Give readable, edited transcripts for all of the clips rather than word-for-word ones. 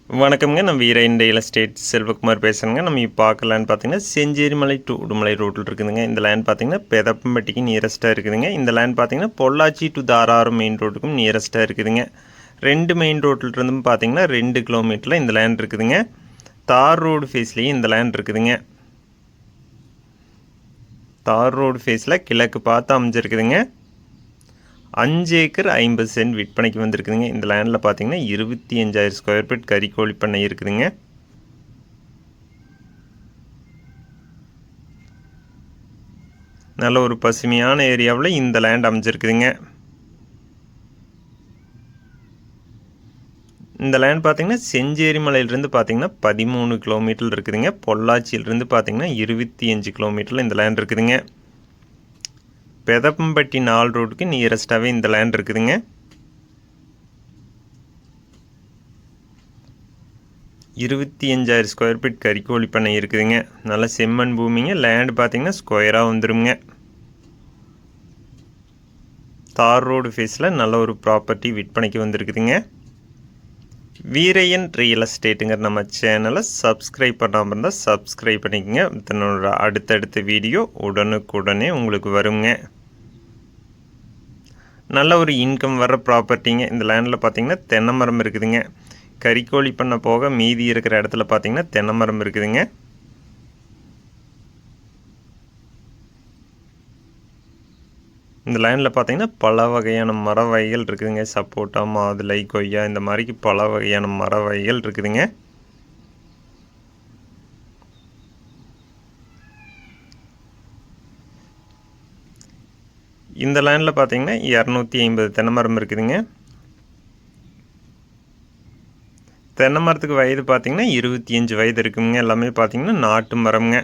வணக்கம்ங்க. நான் வீரன் ரியல் எஸ்டேட் செல்வகுமார் பேசுகிறேங்க. நம்ம இப்போ பார்க்கலான்னு பார்த்தீங்கன்னா, செஞ்சேரிமலை டு உடுமலை ரோட்டில் இருக்குதுங்க. இந்த லேண்ட் பார்த்தீங்கன்னா, பெதப்பம்பட்டிக்கு நியரஸ்ட்டாக இருக்குதுங்க. இந்த லேண்ட் பார்த்தீங்கன்னா, பொள்ளாச்சி டு தாராரம் மெயின் ரோட்டுக்கும் நியரஸ்ட்டாக இருக்குதுங்க. 2 மெயின் ரோட்டிலிருந்தும் பார்த்தீங்கன்னா 2 கிலோமீட்டரில் இந்த லேண்ட் இருக்குதுங்க. தார் ரோடு ஃபேஸ்லேயும் இந்த லேண்ட் இருக்குதுங்க. தார் ரோடு ஃபேஸில் கிழக்கு பார்த்து அமைஞ்சிருக்குதுங்க. 5 ஏக்கர் 50 சென்ட் விற்பனைக்கு வந்திருக்குதுங்க. இந்த லேண்டில் பார்த்தீங்கன்னா 25,000 ஸ்கொயர் ஃபீட் கறிக்கோழி பண்ணை இருக்குதுங்க. நல்ல ஒரு பசுமையான ஏரியாவில் இந்த லேண்ட் அமைஞ்சிருக்குதுங்க. இந்த லேண்ட் பார்த்தீங்கன்னா செஞ்சேரிமலையிலிருந்து பார்த்தீங்கன்னா 13 கிலோமீட்டர் இருக்குதுங்க. பொள்ளாச்சியிலிருந்து பார்த்தீங்கன்னா 25 கிலோமீட்டரில் இந்த லேண்ட் இருக்குதுங்க. பெதப்பம்பட்டி 4 ரோடுக்கு நியரஸ்ட்டாகவே இந்த லேண்ட் இருக்குதுங்க. 25,000 ஸ்கொயர் ஃபீட் கறிக்கோழி பண்ணை இருக்குதுங்க. நல்ல செம்மண் பூமிங்க. லேண்டு பார்த்தீங்கன்னா ஸ்கொயராக வந்துடுங்க. தார் ரோடு ஃபேஸில் நல்ல ஒரு ப்ராப்பர்ட்டி விற்பனைக்கு வந்திருக்குதுங்க. வீரையன் ரியல் எஸ்டேட்டுங்கிற நம்ம சேனலை சப்ஸ்கிரைப் பண்ணாமல் இருந்தால் சப்ஸ்கிரைப் பண்ணிக்கோங்க. தன்னோட அடுத்தடுத்த வீடியோ உடனுக்குடனே உங்களுக்கு வருங்க. நல்ல ஒரு இன்கம் வர ப்ராப்பர்ட்டிங்க. இந்த லேண்டில் பார்த்தீங்கன்னா தென்னை மரம் இருக்குதுங்க. கறிக்கோழி பண்ண போக மீதி இருக்கிற இடத்துல பார்த்தீங்கன்னா தென்னை மரம் இருக்குதுங்க. இந்த லேண்டில் பார்த்தீங்கன்னா பல வகையான மர வகைகள் இருக்குதுங்க. சப்போட்டா, மாதுளை, கொய்யா இந்த மாதிரிக்கு பல வகையான மர வகைகள் இருக்குதுங்க. இந்த லேண்டில் பார்த்தீங்கன்னா 250 தென்னை மரம் இருக்குதுங்க. தென்னை மரத்துக்கு வயது பார்த்தீங்கன்னா 25 வயது இருக்குங்க. எல்லாமே பார்த்தீங்கன்னா நாட்டு மரம்ங்க.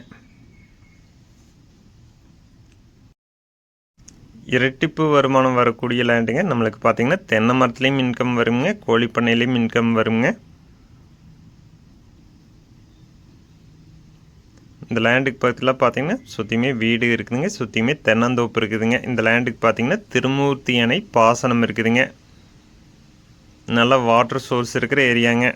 இரட்டிப்பு வருமானம் வரக்கூடிய லேண்டுங்க. நம்மளுக்கு பார்த்தீங்கன்னா தென்னை மரத்துலேயும் இன்கம் வருங்க, கோழி பண்ணையிலையும் இன்கம் வருங்க. இந்த லேண்டுக்கு பக்கத்தில் பார்த்தீங்கன்னா சுற்றியுமே வீடு இருக்குதுங்க. சுற்றியுமே தென்னந்தோப்பு இருக்குதுங்க. இந்த லேண்டுக்கு பார்த்தீங்கன்னா திருமூர்த்தி அணை பாசனம் இருக்குதுங்க. நல்ல வாட்டர் சோர்ஸ் இருக்கிற ஏரியாங்க.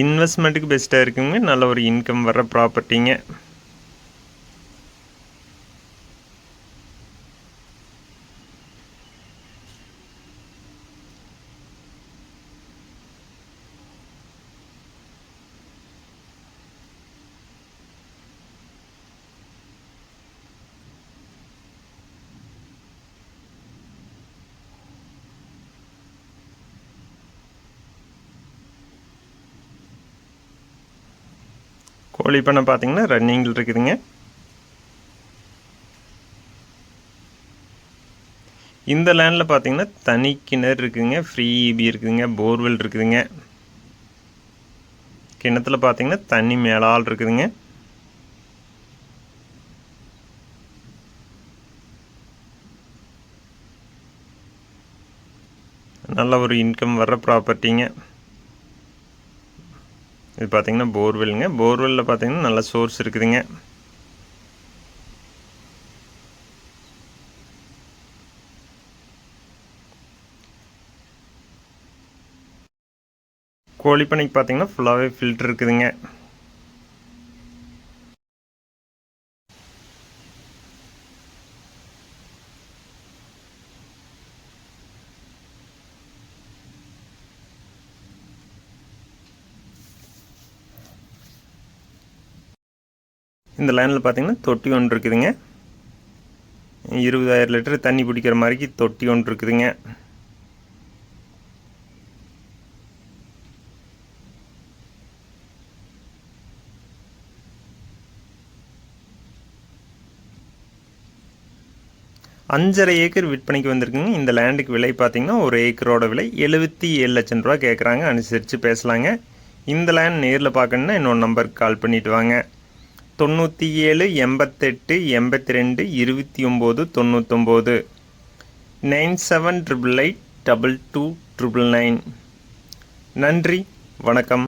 இன்வெஸ்ட்மெண்ட்டுக்கு பெஸ்ட்டாக இருக்குங்க. நல்ல ஒரு இன்கம் வர்ற ப்ராப்பர்ட்டிங்க. கோழி பண்ணை பார்த்தீங்கன்னா ரன்னிங்கில் இருக்குதுங்க. இந்த லேண்டில் பார்த்தீங்கன்னா தனி கிணறு இருக்குதுங்க. ஃப்ரீ இபி இருக்குதுங்க. போர்வெல் இருக்குதுங்க. கிணத்துல பார்த்தீங்கன்னா தண்ணி மேலால் இருக்குதுங்க. நல்ல ஒரு இன்கம் வர்ற ப்ராப்பர்ட்டிங்க. இது பார்த்தீங்கன்னா போர்வெல்லுங்க. போர்வெல்லில் பார்த்தீங்கன்னா நல்ல சோர்ஸ் இருக்குதுங்க. கோழிப்பண்ணைக்கு பார்த்தீங்கன்னா ஃபுல்லாகவே ஃபில்டர் இருக்குதுங்க. இந்த லேண்டில் பார்த்தீங்கன்னா தொட்டி ஒன்று இருக்குதுங்க. 20,000 லிட்டர் தண்ணி பிடிக்கிற மாதிரிக்கு தொட்டி ஒன்று இருக்குதுங்க. அஞ்சரை ஏக்கர் விற்பனைக்கு வந்திருக்குங்க. இந்த லேண்டுக்கு விலை பார்த்தீங்கன்னா ஒரு ஏக்கரோட விலை 77 லட்சம் ரூபா கேட்குறாங்க. அனுசரித்து பேசலாங்க. இந்த லேண்ட் நேரில் பார்க்கணுன்னா இன்னொரு நம்பருக்கு கால் பண்ணிவிட்டு வாங்க. 97 88 82 29 99 9788 22 999. நன்றி, வணக்கம்.